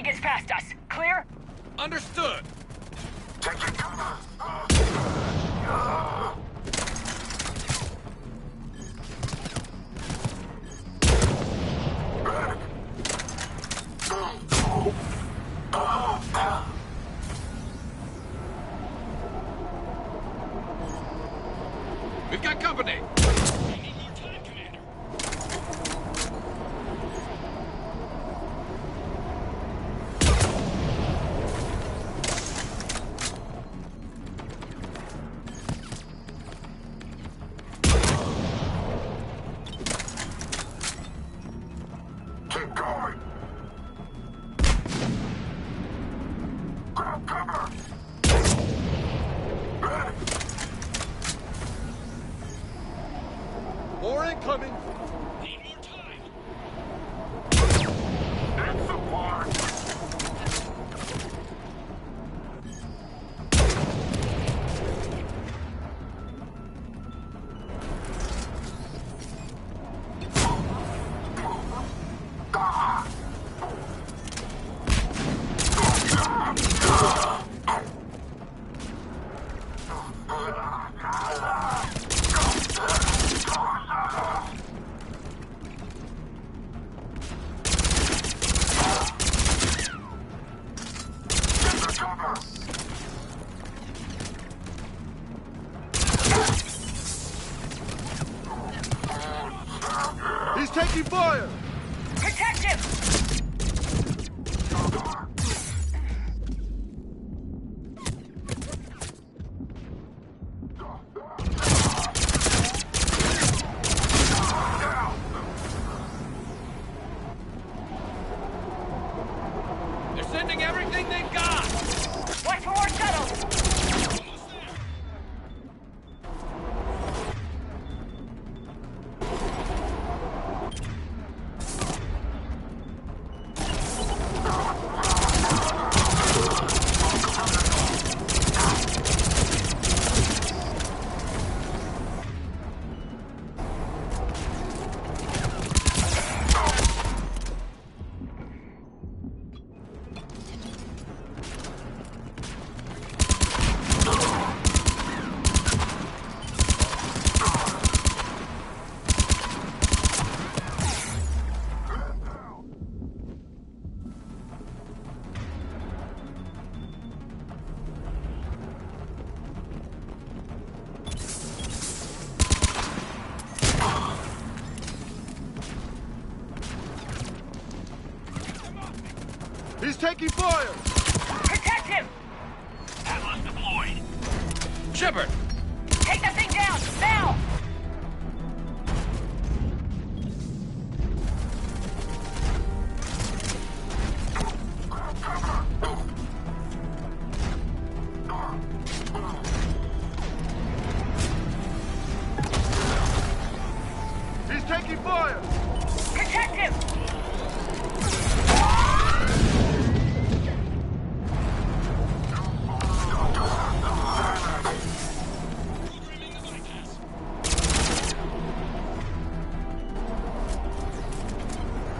gets past us. Clear? Understood. Taking cover. We've got company. We need more time, Commander. Keep going. Grab cover. Ready. More incoming. Need more time. It's the mark. He's taking fire. Protect him! They're sending everything they've got. Watch for more shuttles! Almost there. He's taking fire. Protect him! Atlas deployed. Shepard. Take that thing down! Now! He's taking fire. Protect him! Programming the bypass.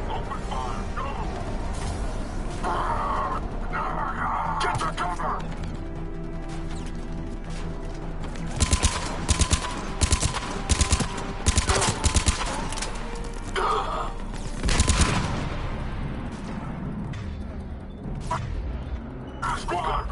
Open fire. Go. Get to cover. Squad.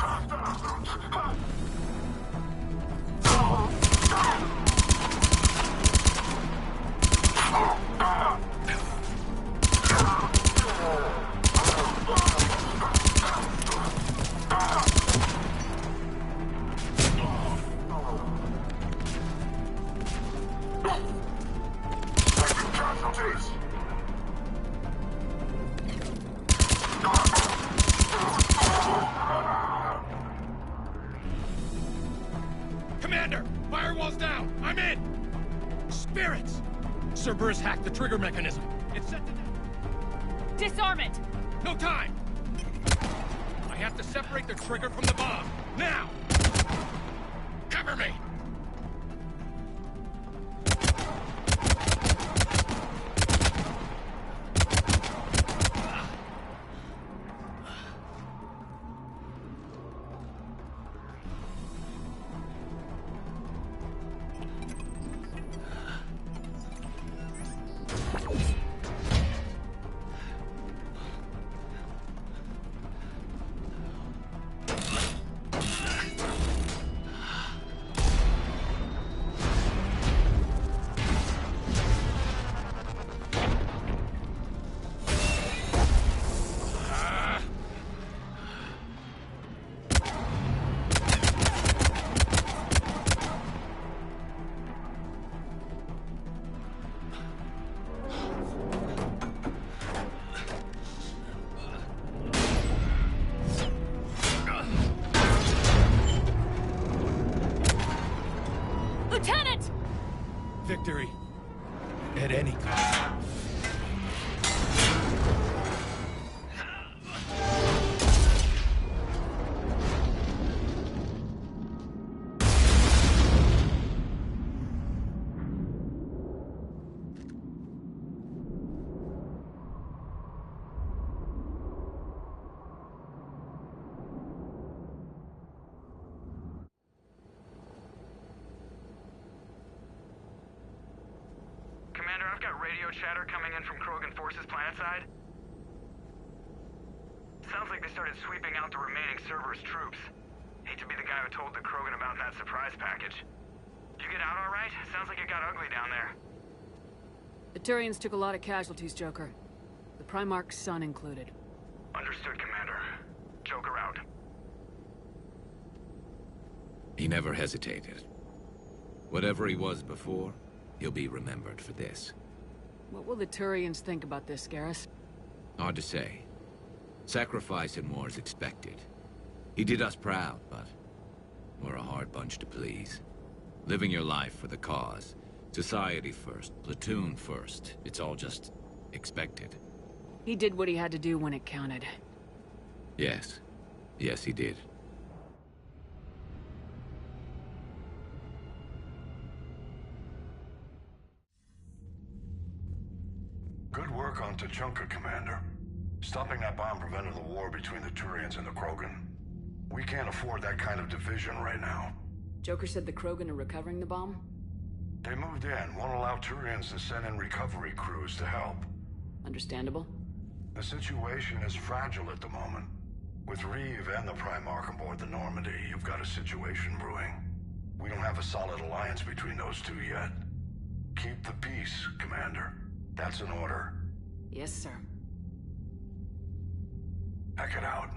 Casualties. Commander, firewall's down. I'm in. Spirits. Cerberus hacked the trigger mechanism. It's set to. Disarm it! No time. I have to separate the trigger from the bomb. Now. Cover me. got radio chatter coming in from Krogan forces planetside. Sounds like they started sweeping out the remaining Cerberus troops. Hate to be the guy who told the Krogan about that surprise package. You get out all right? Sounds like it got ugly down there. The Turians took a lot of casualties, Joker. The Primarch's son included. Understood, Commander. Joker out. He never hesitated. Whatever he was before, he'll be remembered for this. What will the Turians think about this, Garrus? Hard to say. Sacrifice in war is expected. He did us proud, but we're a hard bunch to please. Living your life for the cause. Society first, platoon first. It's all just expected. He did what he had to do when it counted. Yes. Yes, he did. Good work on Tuchanka, Commander. Stopping that bomb prevented the war between the Turians and the Krogan. We can't afford that kind of division right now. Joker said the Krogan are recovering the bomb? They moved in, won't allow Turians to send in recovery crews to help. Understandable. The situation is fragile at the moment. With Reeve and the Primarch aboard the Normandy, you've got a situation brewing. We don't have a solid alliance between those two yet. Keep the peace, Commander. That's an order. Yes, sir. Heck it out.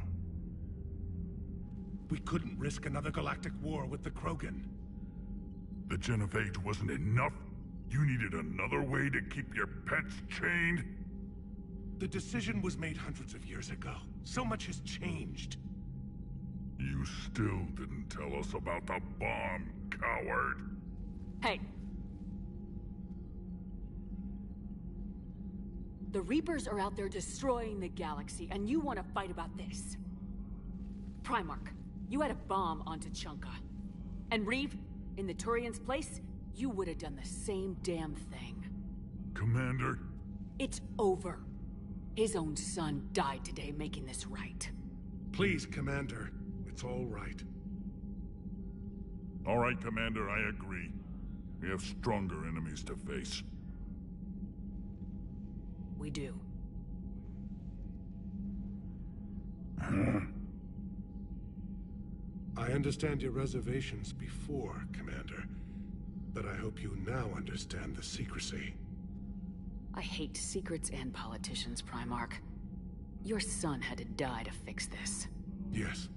We couldn't risk another galactic war with the Krogan. The Genovage wasn't enough? You needed another way to keep your pets chained? The decision was made hundreds of years ago. So much has changed. You still didn't tell us about the bomb, coward. Hey! The Reapers are out there destroying the galaxy, and you want to fight about this? Primarch, you had a bomb on Tuchanka. And Reeve, in the Turian's place, you would have done the same damn thing. Commander? It's over. His own son died today making this right. Please, Commander. It's all right. All right, Commander, I agree. We have stronger enemies to face. We do. I understand your reservations before, Commander. But I hope you now understand the secrecy. I hate secrets and politicians, Primarch. Your son had to die to fix this. Yes.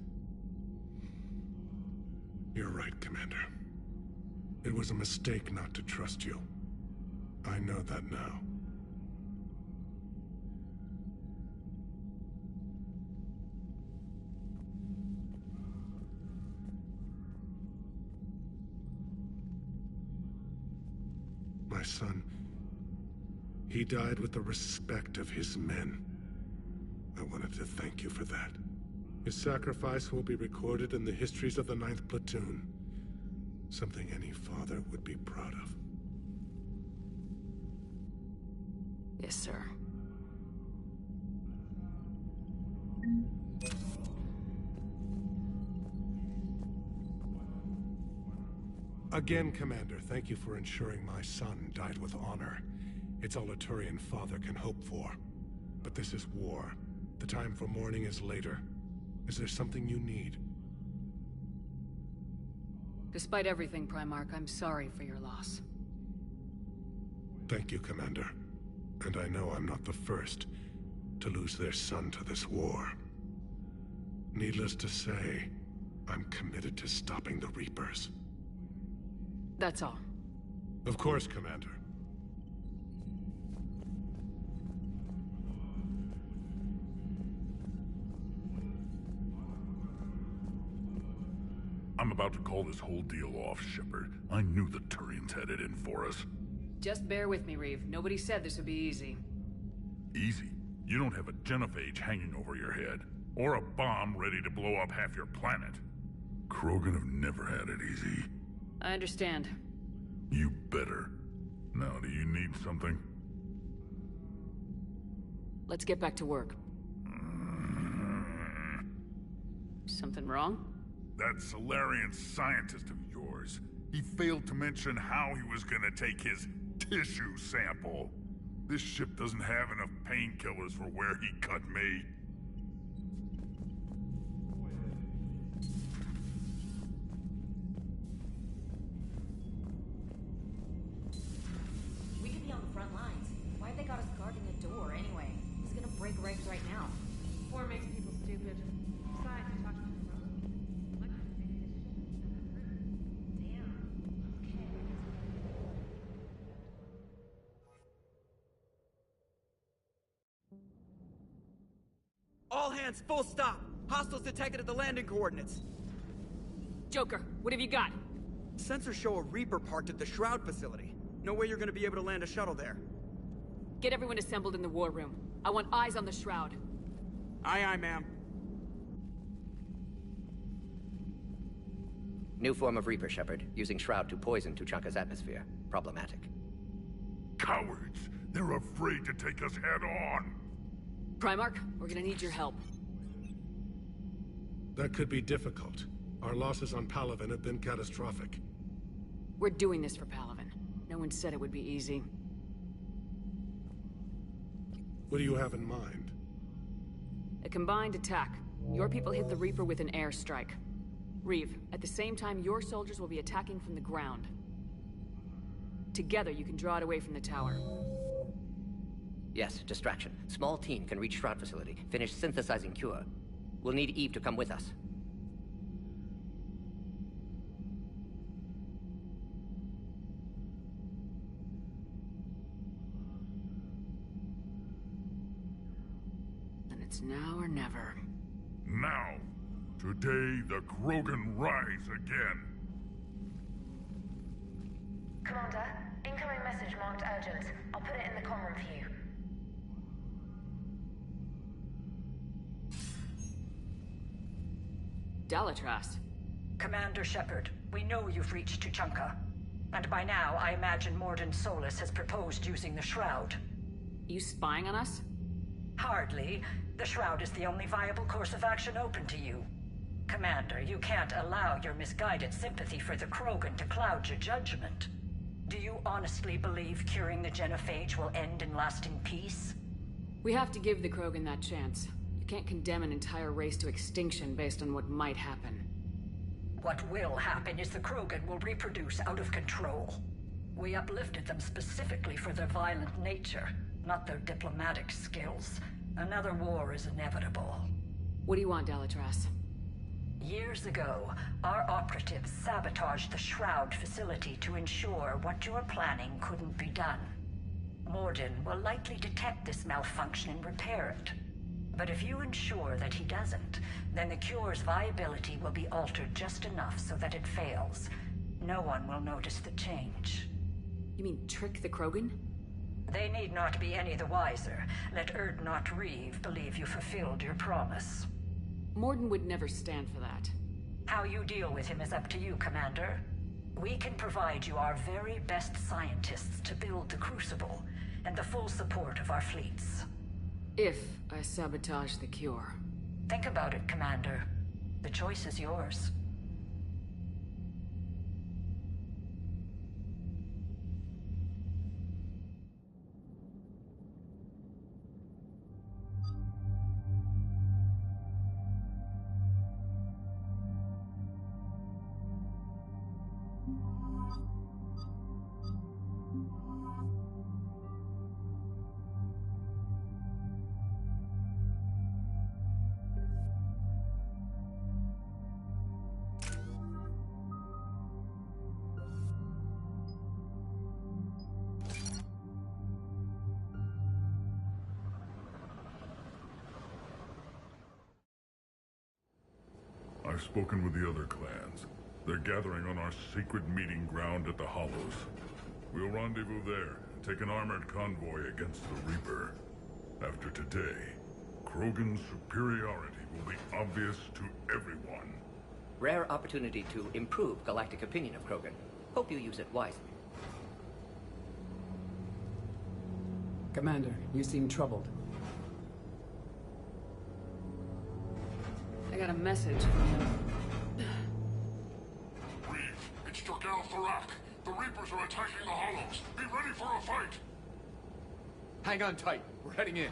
You're right, Commander. It was a mistake not to trust you. I know that now. My son, he died with the respect of his men. I wanted to thank you for that. His sacrifice will be recorded in the histories of the 9th Platoon. Something any father would be proud of. Yes, sir. Again, Commander, thank you for ensuring my son died with honor. It's all a Turian father can hope for. But this is war. The time for mourning is later. Is there something you need? Despite everything, Primarch, I'm sorry for your loss. Thank you, Commander. And I know I'm not the first to lose their son to this war. Needless to say, I'm committed to stopping the Reapers. That's all. Of course, Commander. I'm about to call this whole deal off, Shepard. I knew the Turians had it in for us. Just bear with me, Reeve. Nobody said this would be easy. Easy? You don't have a Genophage hanging over your head. Or a bomb ready to blow up half your planet. Krogan have never had it easy. I understand. You better. Now, do you need something? Let's get back to work. Something wrong? That Solarian scientist of yours. He failed to mention how he was gonna take his tissue sample. This ship doesn't have enough painkillers for where he cut me. We could be on the front lines. Why'd they got us guarding a door anyway? He's gonna break regs right now. War makes people stupid. Besides, we talked to the road. Damn. Okay. All hands, full stop! Hostiles detected at the landing coordinates. Joker, what have you got? Sensors show a Reaper parked at the Shroud facility. No way you're gonna be able to land a shuttle there. Get everyone assembled in the war room. I want eyes on the Shroud. Aye, aye, ma'am. New form of Reaper, Shepard, using Shroud to poison Tuchanka's atmosphere. Problematic. Cowards! They're afraid to take us head on! Primarch, we're gonna need your help. That could be difficult. Our losses on Palaven have been catastrophic. We're doing this for Palaven. No one said it would be easy. What do you have in mind? A combined attack. Your people hit the Reaper with an airstrike. Reeve, at the same time, your soldiers will be attacking from the ground. Together, you can draw it away from the tower. Yes, distraction. Small team can reach Shroud facility, finish synthesizing cure. We'll need Eve to come with us. Then it's now or never. Now! Today, the Krogan rise again! Commander, incoming message marked urgent. I'll put it in the comm room for you. Dalatras. Commander Shepard, we know you've reached Tuchanka. And by now, I imagine Morden Solus has proposed using the Shroud. You spying on us? Hardly. The Shroud is the only viable course of action open to you. Commander, you can't allow your misguided sympathy for the Krogan to cloud your judgment. Do you honestly believe curing the genophage will end in lasting peace? We have to give the Krogan that chance. You can't condemn an entire race to extinction based on what might happen. What will happen is the Krogan will reproduce out of control. We uplifted them specifically for their violent nature, not their diplomatic skills. Another war is inevitable. What do you want, Dalatras? Years ago, our operatives sabotaged the Shroud facility to ensure what you were planning couldn't be done. Morden will likely detect this malfunction and repair it. But if you ensure that he doesn't, then the cure's viability will be altered just enough so that it fails. No one will notice the change. You mean trick the Krogan? They need not be any the wiser. Let Erdnot Reeve believe you fulfilled your promise. Morden would never stand for that. How you deal with him is up to you, Commander. We can provide you our very best scientists to build the Crucible, and the full support of our fleets. If I sabotage the cure. Think about it, Commander. The choice is yours. I've spoken with the other clans. They're gathering on our secret meeting ground at the Hollows. We'll rendezvous there and take an armored convoy against the Reaper. After today, Krogan's superiority will be obvious to everyone. Rare opportunity to improve galactic opinion of Krogan. Hope you use it wisely. Commander, you seem troubled. I got a message from him. Reeve, it's Jorgal Thorak. The Reapers are attacking the Hollows. Be ready for a fight! Hang on tight. We're heading in.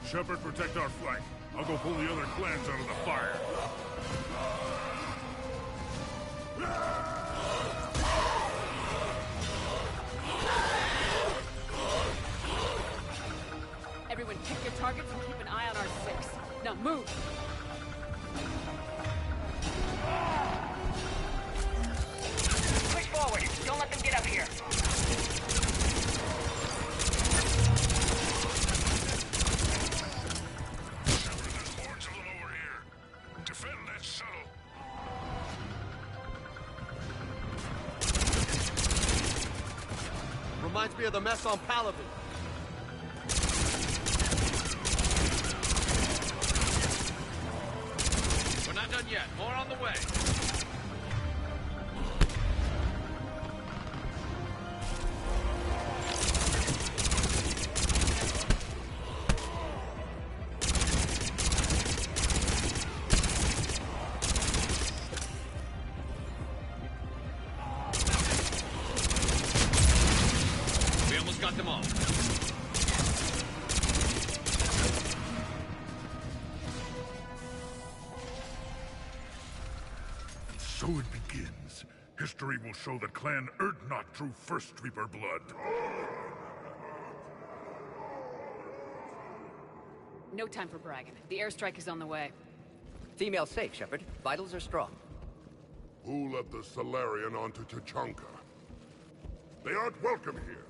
Shepard, protect our flank. I'll go pull the other clans out of the fire. Everyone pick your targets and keep an eye on our six. Now move! Push forward. Don't let them get up here. Reminds me of the mess on Palaven. We're not done yet. More on the way. Got them all. So it begins. History will show that Clan Urdnot drew First Reaper blood. No time for bragging. The airstrike is on the way. Female safe, Shepard. Vitals are strong. Who led the Solarian onto Tachanka? They aren't welcome here.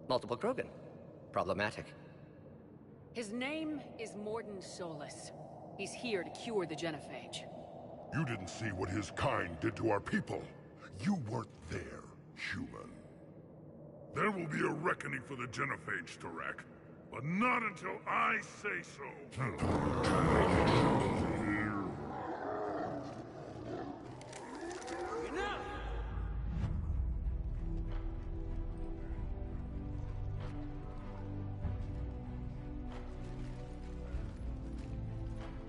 Multiple Krogan. Problematic. His name is Morden Solus. He's here to cure the genophage. You didn't see what his kind did to our people. You weren't there, human. There will be a reckoning for the genophage, Turak. But not until I say so.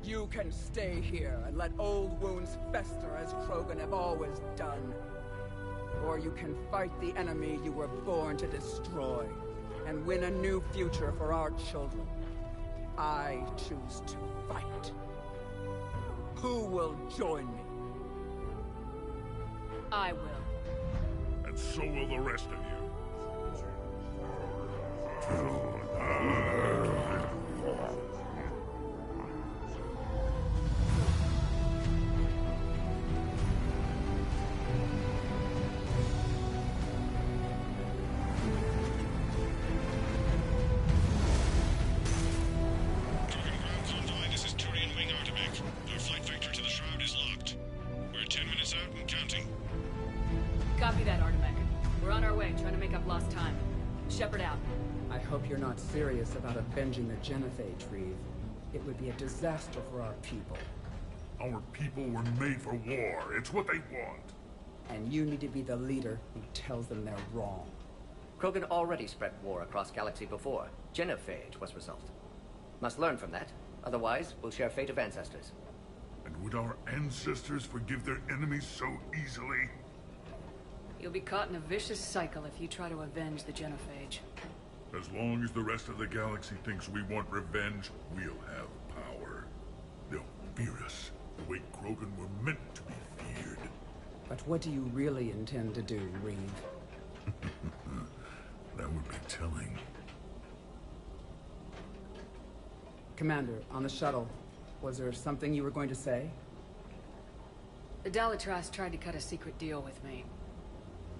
You can stay here and let old wounds fester as Krogan have always done. Or you can fight the enemy you were born to destroy, and win a new future for our children. I choose to fight. Who will join me? I will. And so will the rest of you. This is Turian Wing Artebec. Our flight vector to the Shroud is locked. We're 10 minutes out and counting. Copy that, Artebec. We're on our way, trying to make up lost time. Shepard out. I hope you're not serious about avenging the genophage, Reeve. It would be a disaster for our people. Our people were made for war. It's what they want. And you need to be the leader who tells them they're wrong. Krogan already spread war across galaxy before. Genophage was result. Must learn from that. Otherwise, we'll share fate of ancestors. And would our ancestors forgive their enemies so easily? You'll be caught in a vicious cycle if you try to avenge the genophage. As long as the rest of the galaxy thinks we want revenge, we'll have power. They'll fear us the way Krogan were meant to be feared. But what do you really intend to do, Reeve? That would be telling. Commander, on the shuttle, was there something you were going to say? The Dalitras tried to cut a secret deal with me.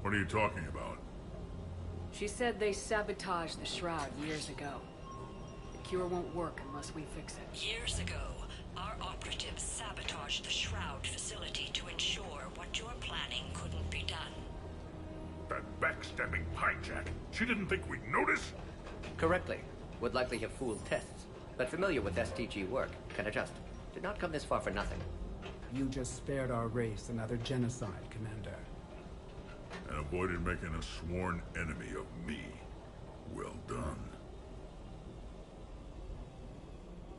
What are you talking about? She said they sabotaged the Shroud years ago. The cure won't work unless we fix it. Years ago, our operatives sabotaged the Shroud facility to ensure what you're planning couldn't be done. That backstabbing hijack. She didn't think we'd notice? Correctly. Would likely have fooled tests. But familiar with STG work, can adjust. Did not come this far for nothing. You just spared our race another genocide, Commander. And avoided making a sworn enemy of me. Well done.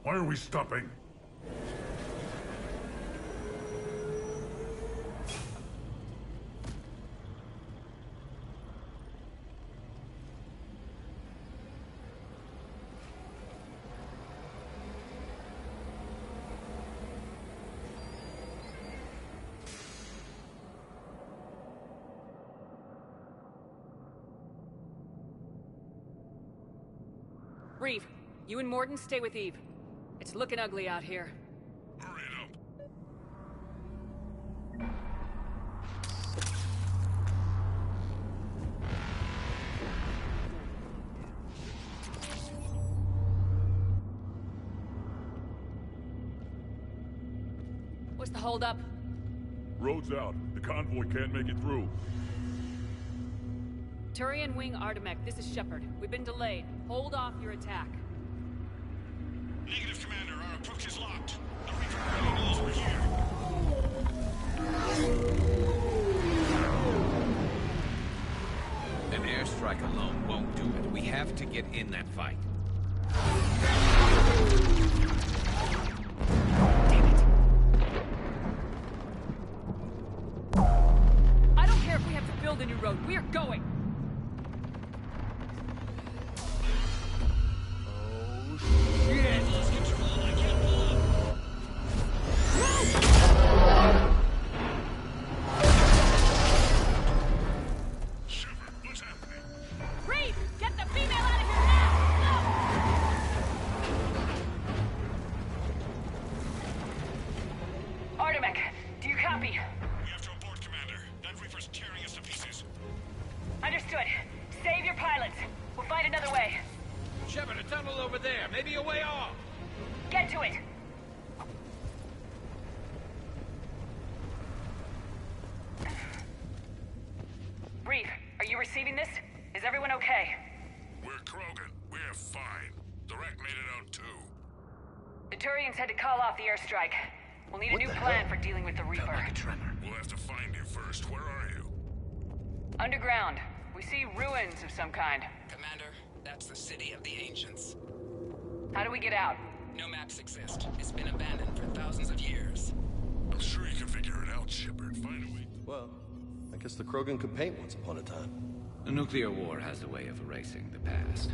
Why are we stopping? Reeve, you and Mordin stay with Eve. It's looking ugly out here. Hurry it up. What's the holdup? Road's out. The convoy can't make it through. Turian Wing Artemek, this is Shepard. We've been delayed. Hold off your attack. Negative, Commander. Our approach is locked. The Reaper already knows we're here. An airstrike alone won't do it. We have to get in that fight. Damn it! I don't care if we have to build a new road. We are going! Understood. Save your pilots. We'll find another way. Shepard, a tunnel over there. Maybe a way off. Get to it. Reeve, are you receiving this? Is everyone okay? We're Krogan. We're fine. Direct made it out too. The Turians had to call off the airstrike. We'll need a new plan for dealing with the Reaper. We'll have to find you first. Where are you? Underground. We see ruins of some kind. Commander, that's the city of the ancients. How do we get out? No maps exist. It's been abandoned for thousands of years. I'm sure you can figure it out, Shepard. Find a way. Well, I guess the Krogan could paint once upon a time. The nuclear war has a way of erasing the past.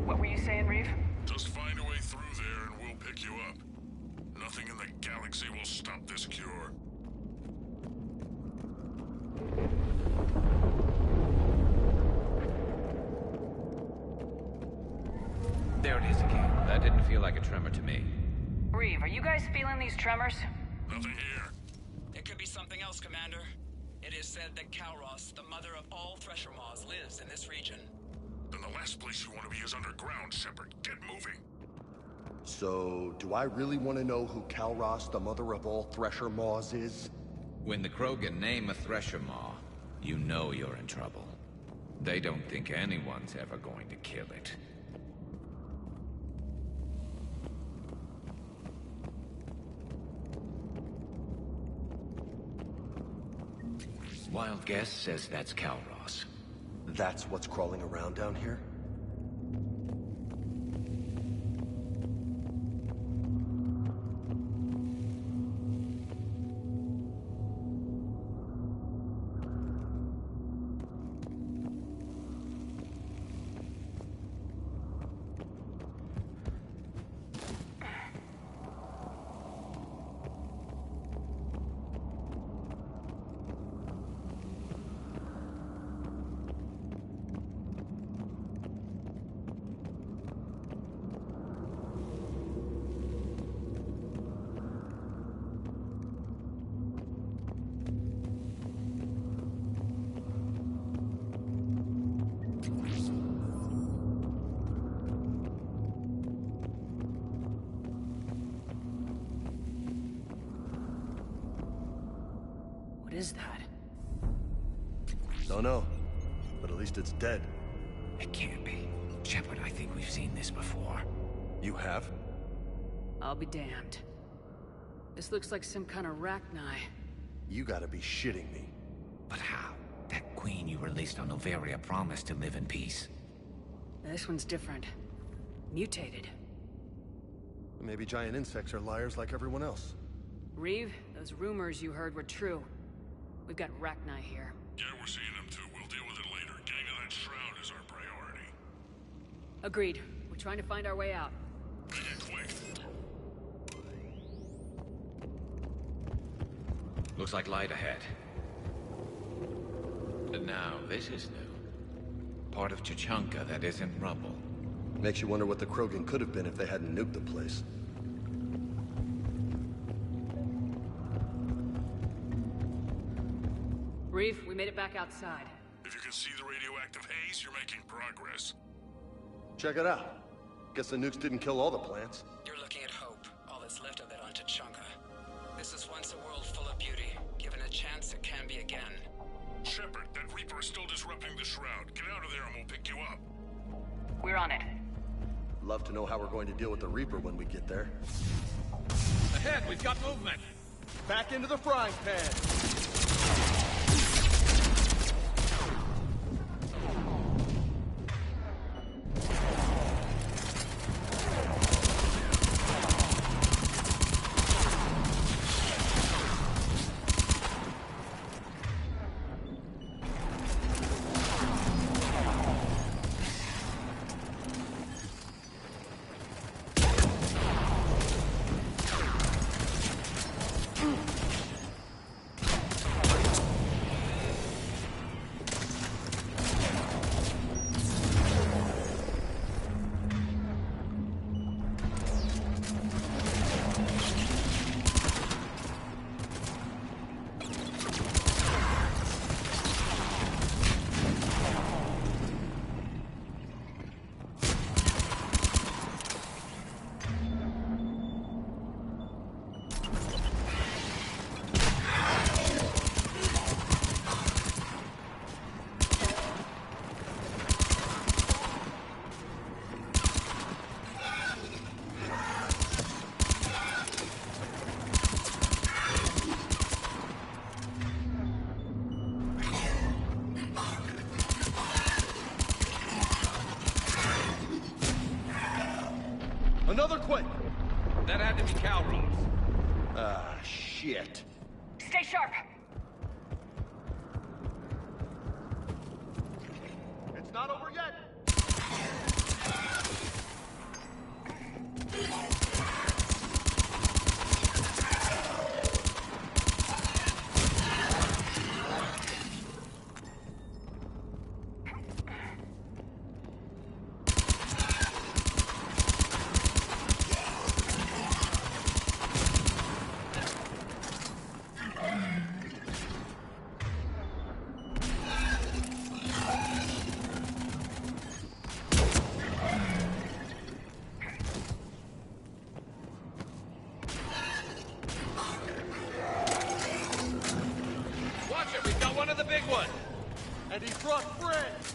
What were you saying, Reeve? Just find a way through there and we'll pick you up. Nothing in the galaxy will stop this cure. There it is again. That didn't feel like a tremor to me. Reeve, are you guys feeling these tremors? Nothing here. It could be something else, Commander. It is said that Kalros, the mother of all Thresher Maws, lives in this region. Then the last place you want to be is underground, Shepard. Get moving. So, do I really want to know who Kalros, the mother of all Thresher Maws, is? When the Krogan name a Thresher Maw, you know you're in trouble. They don't think anyone's ever going to kill it. Wild guess says that's Kalros. That's what's crawling around down here? What is that? Don't know, but at least it's dead. It can't be. Shepard, I think we've seen this before. You have? I'll be damned. This looks like some kind of Rachni. You gotta be shitting me. But how? That queen you released on Noveria promised to live in peace. This one's different. Mutated. Maybe giant insects are liars like everyone else. Reeve, those rumors you heard were true. We've got Rachni here. Yeah, we're seeing them too. We'll deal with it later. Getting to that shroud is our priority. Agreed. We're trying to find our way out. Make it quick. Looks like light ahead. And now, this is new. Part of Tuchanka that isn't rubble. Makes you wonder what the Krogan could have been if they hadn't nuked the place. Reeve, we made it back outside. If you can see the radioactive haze, you're making progress. Check it out. Guess the nukes didn't kill all the plants. You're looking at hope, all that's left of it on Tuchanka. This is once a world full of beauty. Given a chance, it can be again. Shepard, that Reaper is still disrupting the shroud. Get out of there and we'll pick you up. We're on it. Love to know how we're going to deal with the Reaper when we get there. Ahead, we've got movement! Back into the frying pan! Another quake! That had to be Calros. Ah, shit. Stay sharp! It's not over yet! And he brought friends!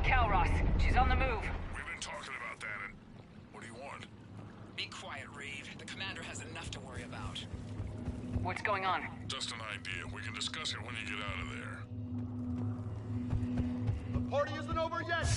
Calros. She's on the move. We've been talking about that, and what do you want? Be quiet, Reeve. The commander has enough to worry about. What's going on? Just an idea. We can discuss it when you get out of there. The party isn't over yet!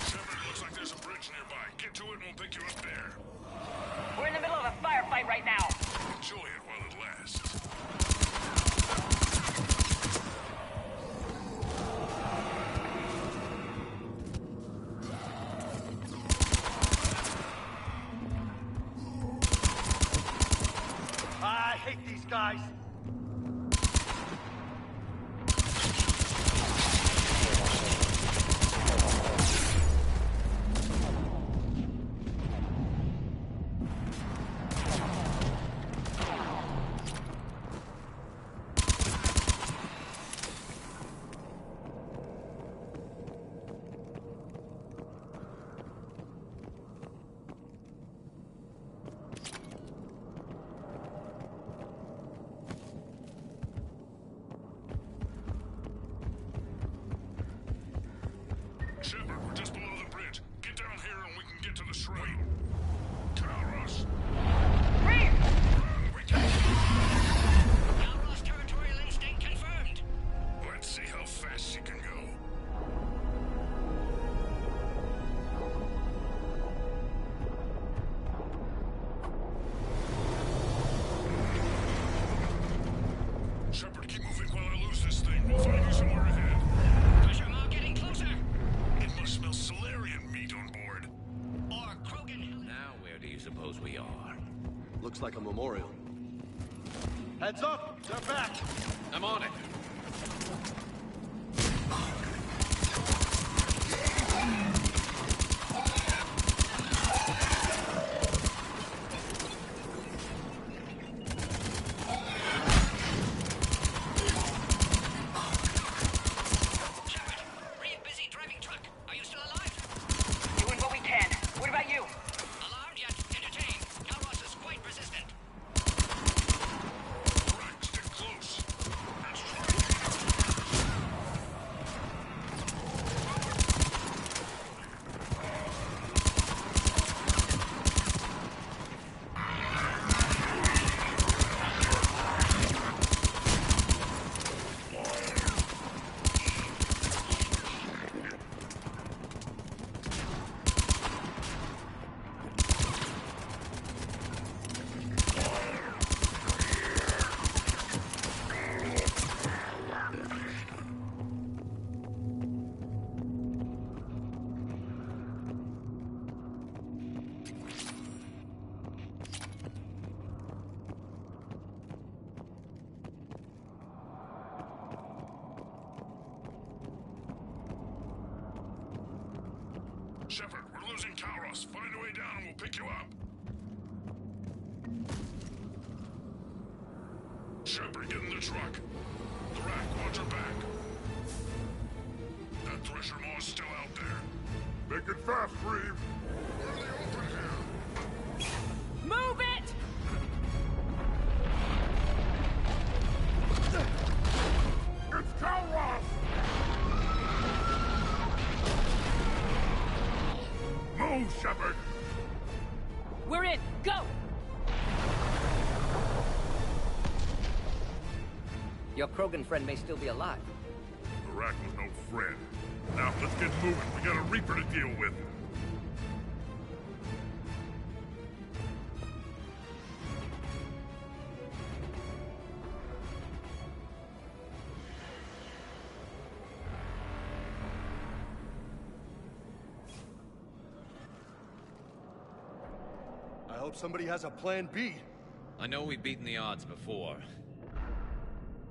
Shepard, looks like there's a bridge nearby. Get to it and we'll pick you up there. like a memorial. Heads up! They're back! I'm on it. Shepard, we're losing Kalros. Find a way down and we'll pick you up. Shepard, get in the truck. The Rack, watch your back. That Thresher Maw's still out there. Make it fast, Reeve. We're in the open here. Move it! It's Kalros! Move, Shepard! We're in! Go! Your Krogan friend may still be alive. The Rack was no friend. Now, let's get moving. We got a Reaper to deal with. I hope somebody has a plan B. I know we've beaten the odds before.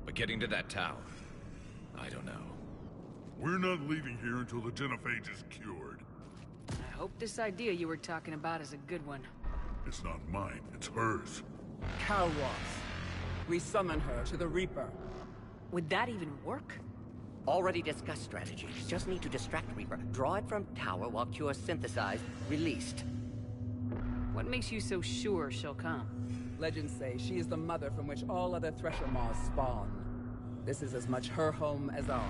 But getting to that tower, I don't know. We're not leaving here until the genophage is cured. I hope this idea you were talking about is a good one. It's not mine, it's hers. Kalros. We summon her to the Reaper. Would that even work? Already discussed strategy. Just need to distract Reaper. Draw it from tower while Cure synthesized, released. What makes you so sure she'll come? Legends say she is the mother from which all other Thresher Maws spawn. This is as much her home as ours.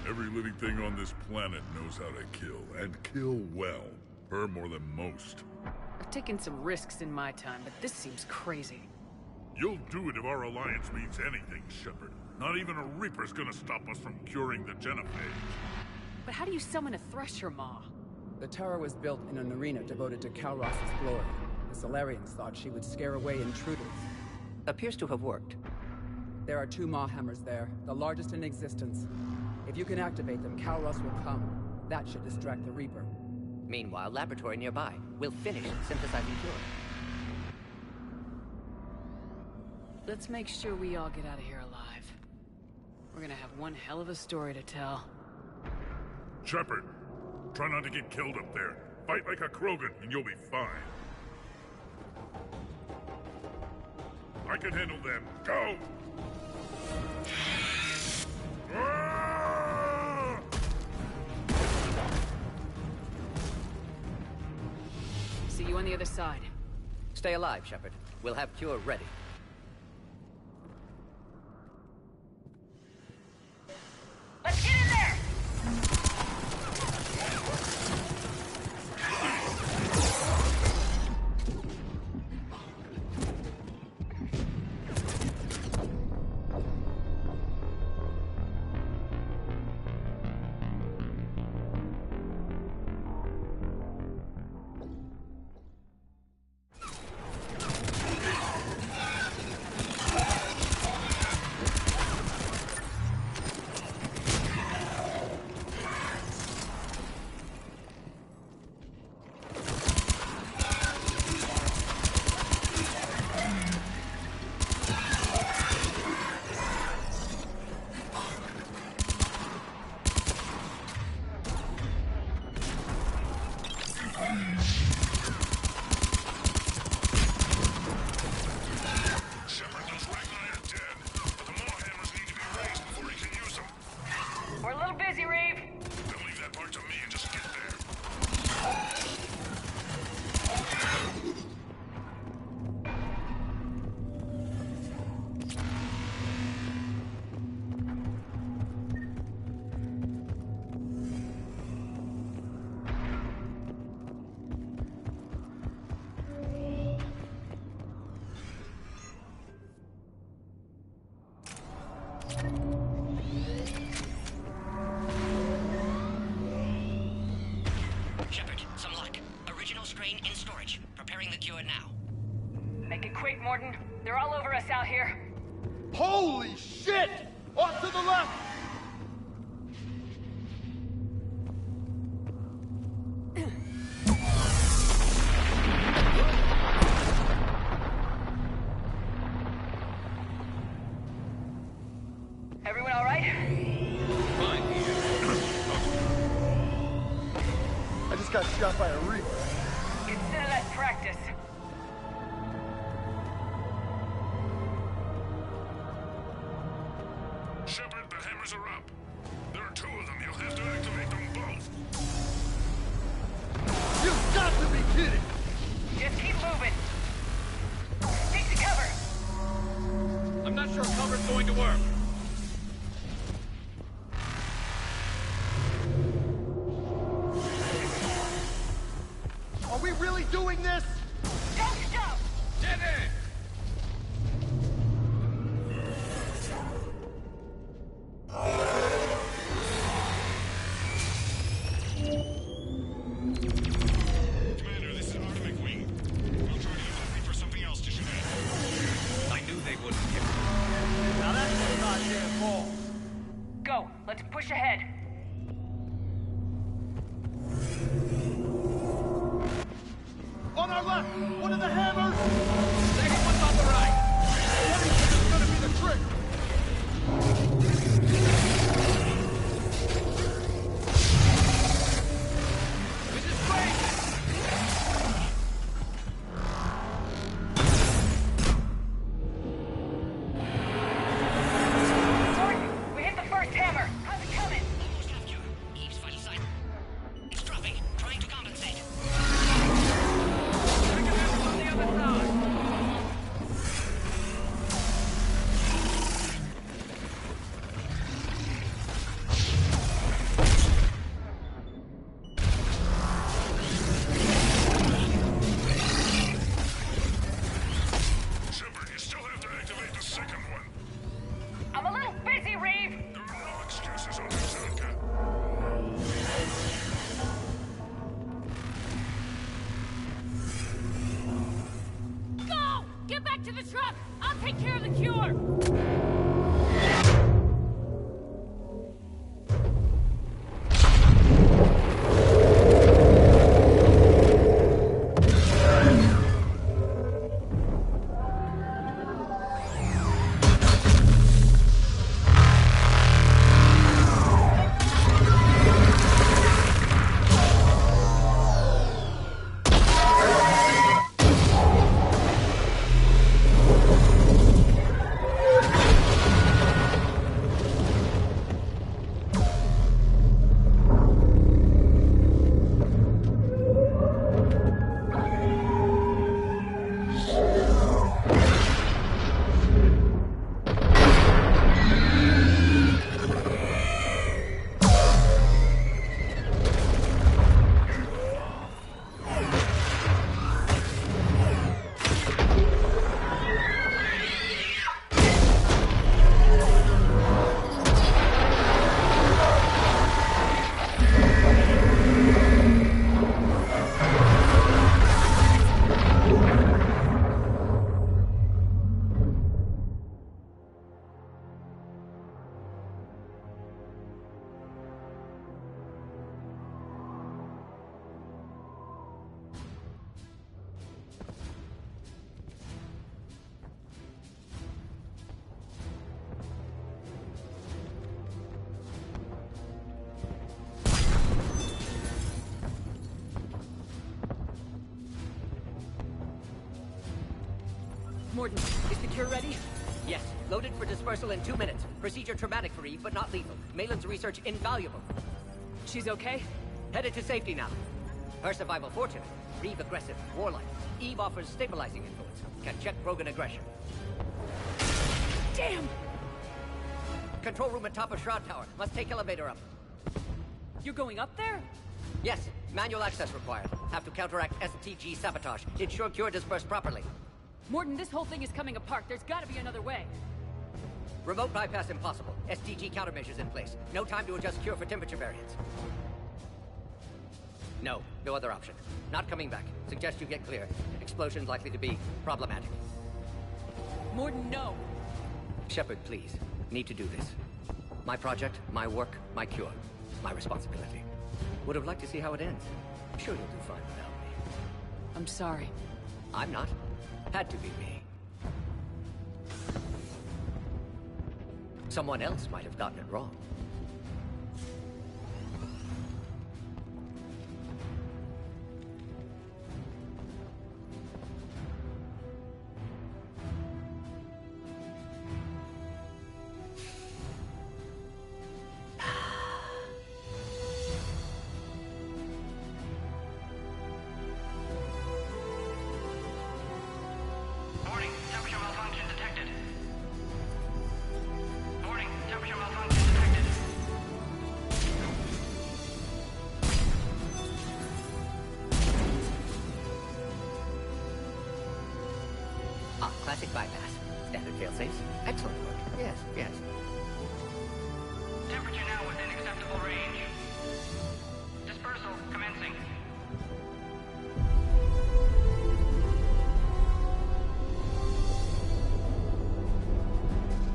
Every living thing on this planet knows how to kill, and kill well. Her more than most. I've taken some risks in my time, but this seems crazy. You'll do it if our alliance means anything, Shepard. Not even a Reaper's gonna stop us from curing the genophage. But how do you summon a Thresher Maw? The tower was built in an arena devoted to Kalros' glory. The Solarians thought she would scare away intruders. Appears to have worked. There are 2 Maw hammers there, the largest in existence. If you can activate them, Kalros will come. That should distract the Reaper. Meanwhile, laboratory nearby. We'll finish synthesizing Cure. Let's make sure we all get out of here alive. We're gonna have one hell of a story to tell. Shepard, try not to get killed up there. Fight like a Krogan and you'll be fine. I can handle them. Go! Ah! See you on the other side. Stay alive, Shepard. We'll have Cure ready. Let's get in there! Shepard, some luck. Original strain in storage. Preparing the cure now. Make it quick, Morden. They're all over us out here. Holy shit! Off to the left! Everyone all right? Fine. I just got shot by a Reaper. Consider that practice. Shepard, the hammers are up. There are two of them. You'll have to activate them both. You've got to be kidding! Just keep moving. Take the cover. I'm not sure cover's going to work. Are we really doing this? Don't stop! Get in! Commander, this is Artemis Wing. We'll try to use the Reaper for something else to shoot at. I knew they wouldn't hit me. Now that's what's not their fault. Go. Let's push ahead. On our left! One of the hammers! Second one's on the right. This is gonna be the trick! This is great! Morden, we hit the first hammer. How's it coming? Almost have cure. Eve's vital sign. It's dropping. Trying to compensate. On the other side. Shepard, you still have to activate the second one. I'm a little busy, Reeve. There are no excuses on Tuchanka. Go! Get back to the truck! I'll take care of the cure! Morden, is the cure ready? Yes, loaded for dispersal in 2 minutes. Procedure traumatic for Eve, but not lethal. Malin's research invaluable. She's okay? Headed to safety now. Her survival fortunate. Reeve aggressive, warlike. Eve offers stabilizing influence. Can check Krogan aggression. Damn! Control room at top of Shroud Tower. Must take elevator up. You're going up there? Yes, manual access required. Have to counteract STG sabotage. Ensure cure dispersed properly. Morden, this whole thing is coming apart. There's gotta be another way. Remote bypass impossible. STG countermeasures in place. No time to adjust cure for temperature variance. No, no other option. Not coming back. Suggest you get clear. Explosion's likely to be problematic. Morden, no! Shepard, please. Need to do this. My project, my work, my cure. My responsibility. Would have liked to see how it ends. Sure you'll do fine without me. I'm sorry. I'm not. Had to be me. Someone else might have gotten it wrong. Warning, temperature malfunction detected. Warning, temperature malfunction detected. Ah, classic bypass. Standard failsafes. Excellent work. Yes, yes. Temperature now within acceptable range. Dispersal commencing.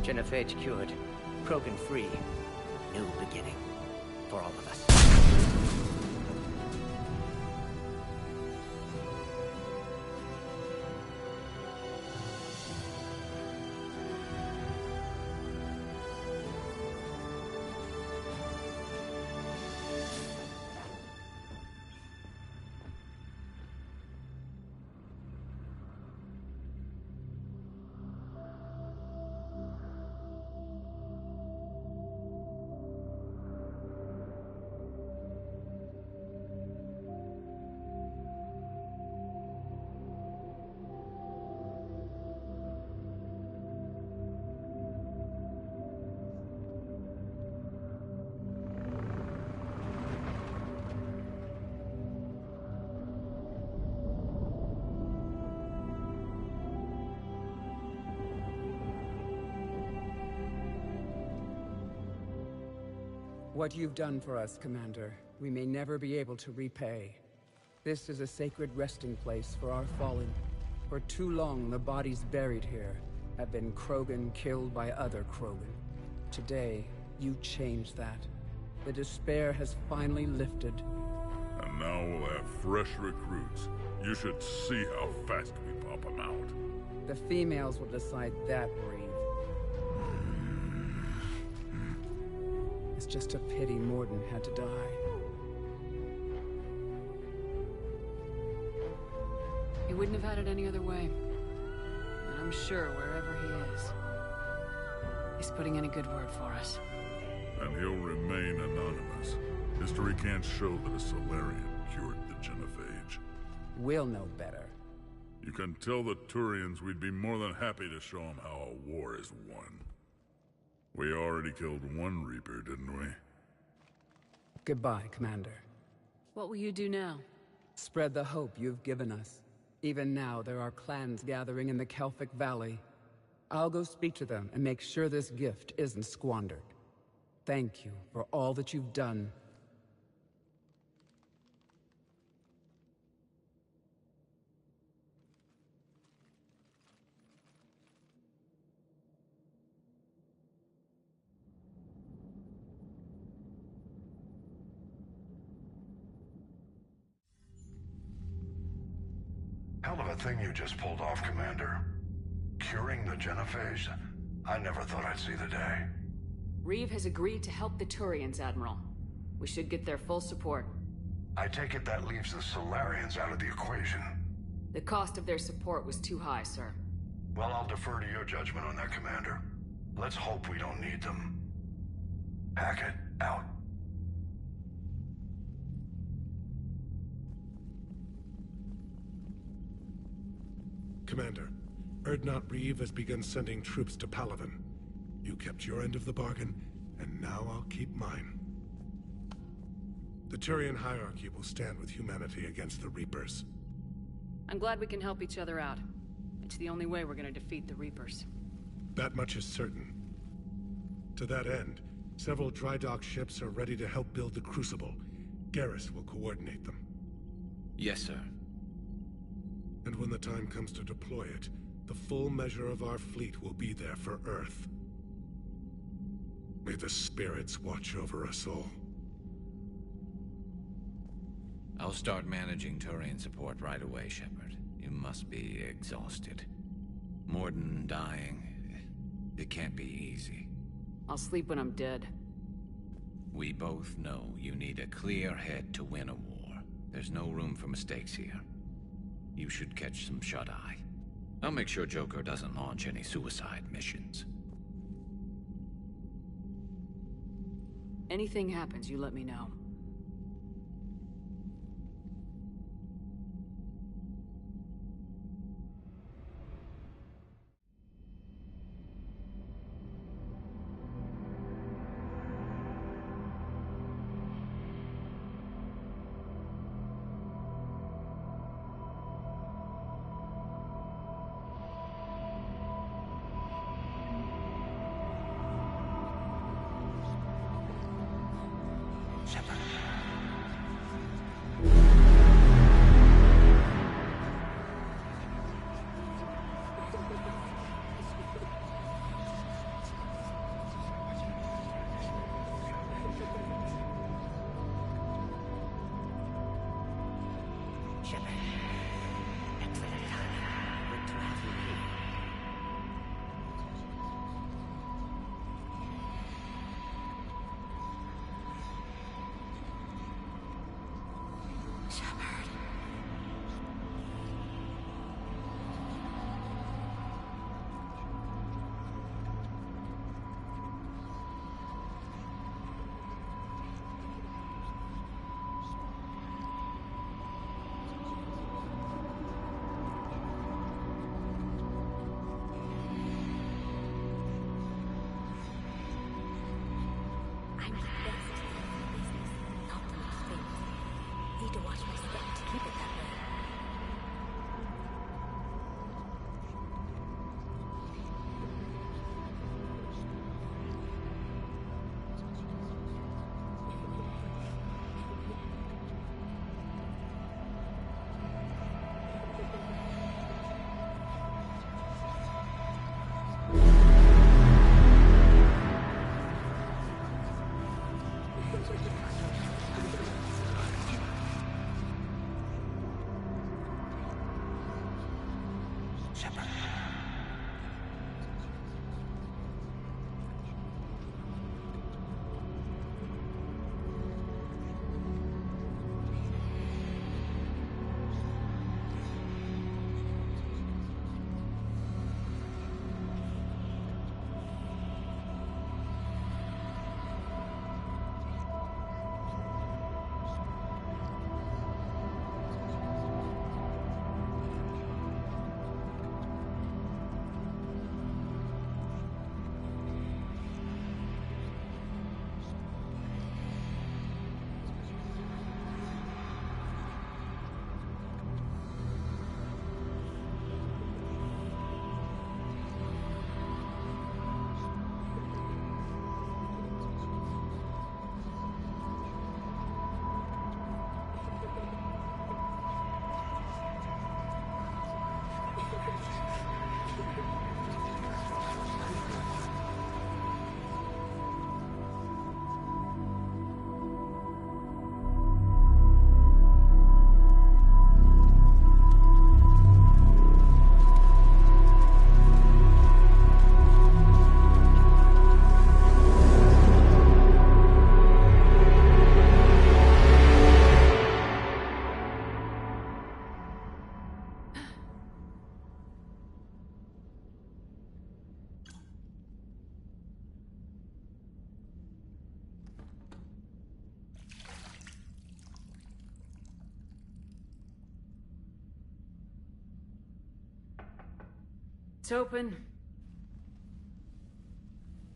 Genophage cured. Krogan free. New beginning. For all of us. What you've done for us, Commander, we may never be able to repay. This is a sacred resting place for our fallen. For too long, the bodies buried here have been Krogan killed by other Krogan. Today, you changed that. The despair has finally lifted. And now we'll have fresh recruits. You should see how fast we pop them out. The females will decide that, Reeve. It's just a pity Morden had to die. He wouldn't have had it any other way. And I'm sure wherever he is, he's putting in a good word for us. And he'll remain anonymous. History can't show that a Solarian cured the Genophage. We'll know better. You can tell the Turians we'd be more than happy to show them how a war is won. We already killed one Reaper, didn't we? Goodbye, Commander. What will you do now? Spread the hope you've given us. Even now, there are clans gathering in the Kelphic Valley. I'll go speak to them and make sure this gift isn't squandered. Thank you for all that you've done. Hell of a thing you just pulled off, Commander. Curing the Genophage? I never thought I'd see the day. Reeve has agreed to help the Turians, Admiral. We should get their full support. I take it that leaves the Solarians out of the equation. The cost of their support was too high, sir. Well, I'll defer to your judgment on that, Commander. Let's hope we don't need them. Hackett, out. Commander, Erdnot Reeve has begun sending troops to Palaven. You kept your end of the bargain, and now I'll keep mine. The Turian hierarchy will stand with humanity against the Reapers. I'm glad we can help each other out. It's the only way we're gonna defeat the Reapers. That much is certain. To that end, several dry dock ships are ready to help build the Crucible. Garrus will coordinate them. Yes, sir. And when the time comes to deploy it, the full measure of our fleet will be there for Earth. May the spirits watch over us all. I'll start managing Turian support right away, Shepard. You must be exhausted. Morden dying. It can't be easy. I'll sleep when I'm dead. We both know you need a clear head to win a war. There's no room for mistakes here. You should catch some shut-eye. I'll make sure Joker doesn't launch any suicide missions. Anything happens, you let me know. Shepard. Excellent timing. Good to have you here. Shepard. I'm the best in the business, not the most famous. Need to watch my step to keep it that way. Shepard. It's open.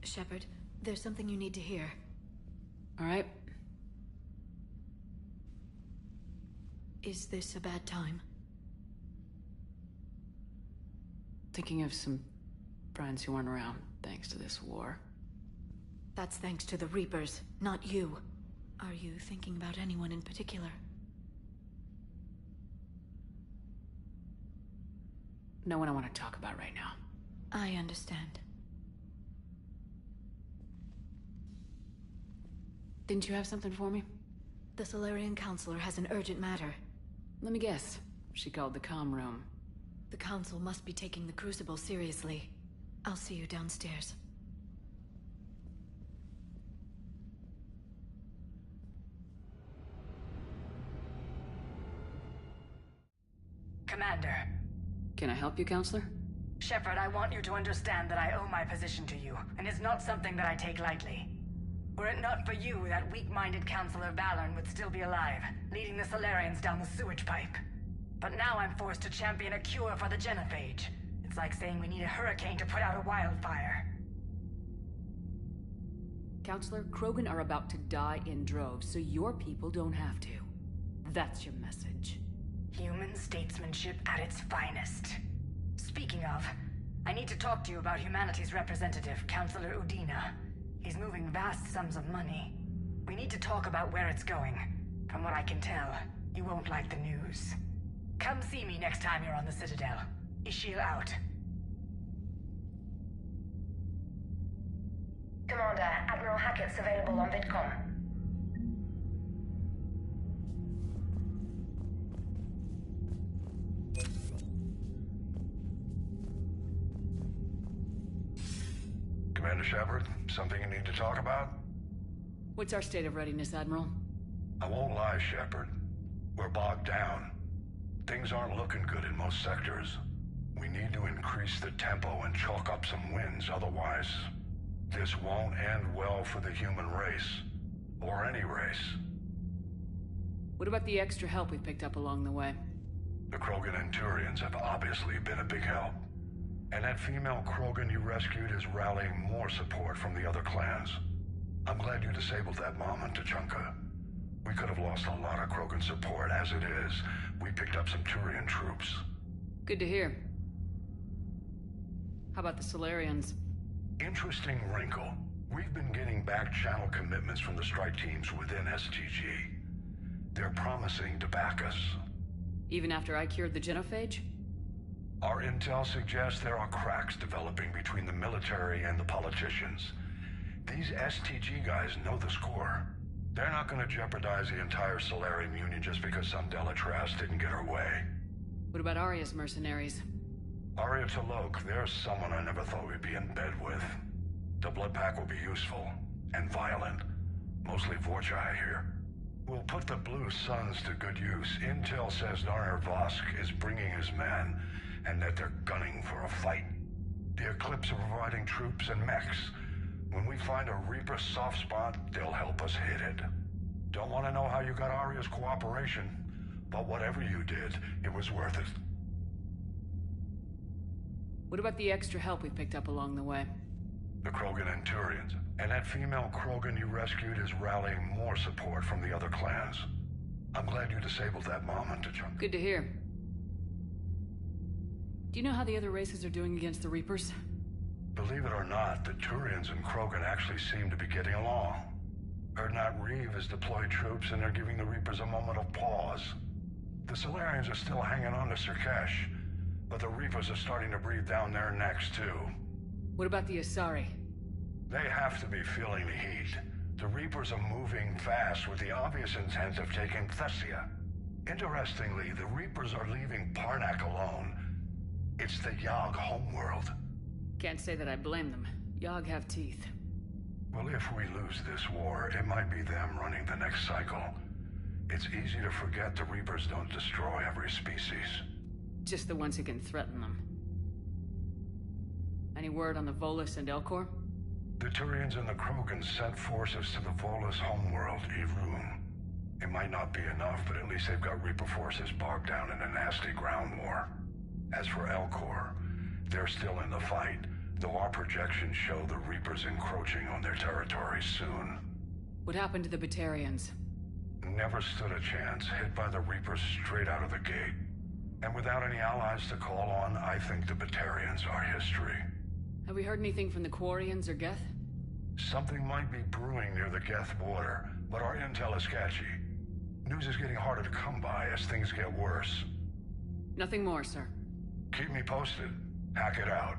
Shepard, there's something you need to hear. All right. Is this a bad time? Thinking of some friends who aren't around thanks to this war. That's thanks to the Reapers, not you. Are you thinking about anyone in particular? No one I want to talk about right now. I understand. Didn't you have something for me? The Solarian Counselor has an urgent matter. Let me guess. She called the comm room. The Council must be taking the Crucible seriously. I'll see you downstairs. Commander. Can I help you, Counselor? Shepard, I want you to understand that I owe my position to you, and it's not something that I take lightly. Were it not for you, that weak-minded Counselor Valorn would still be alive, leading the Solarians down the sewage pipe. But now I'm forced to champion a cure for the genophage. It's like saying we need a hurricane to put out a wildfire. Counselor, Krogan are about to die in droves, so your people don't have to. That's your message. Human statesmanship at its finest. Speaking of, I need to talk to you about humanity's representative, Counselor Udina. He's moving vast sums of money. We need to talk about where it's going. From what I can tell, you won't like the news. Come see me next time you're on the Citadel. Ishil out. Commander, Admiral Hackett's available on VidCom. Commander Shepard, something you need to talk about? What's our state of readiness, Admiral? I won't lie, Shepard. We're bogged down. Things aren't looking good in most sectors. We need to increase the tempo and chalk up some wins, otherwise this won't end well for the human race. Or any race. What about the extra help we picked up along the way? The Krogan and Turians have obviously been a big help. And that female Krogan you rescued is rallying more support from the other clans. I'm glad you disabled that mom in Tuchanka. We could have lost a lot of Krogan support. As it is, we picked up some Turian troops. Good to hear. How about the Solarians? Interesting wrinkle. We've been getting back-channel commitments from the strike teams within STG. They're promising to back us. Even after I cured the genophage? Our intel suggests there are cracks developing between the military and the politicians. These STG guys know the score. They're not going to jeopardize the entire Solarian Union just because some Delatras didn't get her way. What about Arya's mercenaries? Arya T'Loak, there's someone I never thought we'd be in bed with. The blood pack will be useful, and violent. Mostly Vorcha, I hear. We'll put the Blue Suns to good use. Intel says Narner Vosk is bringing his men, and that they're gunning for a fight. The Eclipse are providing troops and mechs. When we find a Reaper soft spot, they'll help us hit it. Don't want to know how you got Arya's cooperation, but whatever you did, it was worth it. What about the extra help we picked up along the way? The Krogan and Turians. And that female Krogan you rescued is rallying more support from the other clans. I'm glad you disabled that mom in Tuchanka. Good to hear. Do you know how the other races are doing against the Reapers? Believe it or not, the Turians and Krogan actually seem to be getting along. Erdnot Reeve has deployed troops and they're giving the Reapers a moment of pause. The Solarians are still hanging on to Sirkesh, but the Reapers are starting to breathe down their necks too. What about the Asari? They have to be feeling the heat. The Reapers are moving fast with the obvious intent of taking Thessia. Interestingly, the Reapers are leaving Parnak alone. It's the Yogg homeworld. Can't say that I blame them. Yogg have teeth. Well, if we lose this war, it might be them running the next cycle. It's easy to forget the Reapers don't destroy every species. Just the ones who can threaten them. Any word on the Volus and Elcor? The Turians and the Krogan sent forces to the Volus homeworld, Irun. It might not be enough, but at least they've got Reaper forces bogged down in a nasty ground war. As for Elcor, they're still in the fight, though our projections show the Reapers encroaching on their territory soon. What happened to the Batarians? Never stood a chance, hit by the Reapers straight out of the gate. And without any allies to call on, I think the Batarians are history. Have we heard anything from the Quarians or Geth? Something might be brewing near the Geth border, but our intel is sketchy. News is getting harder to come by as things get worse. Nothing more, sir. Keep me posted. Hack it out.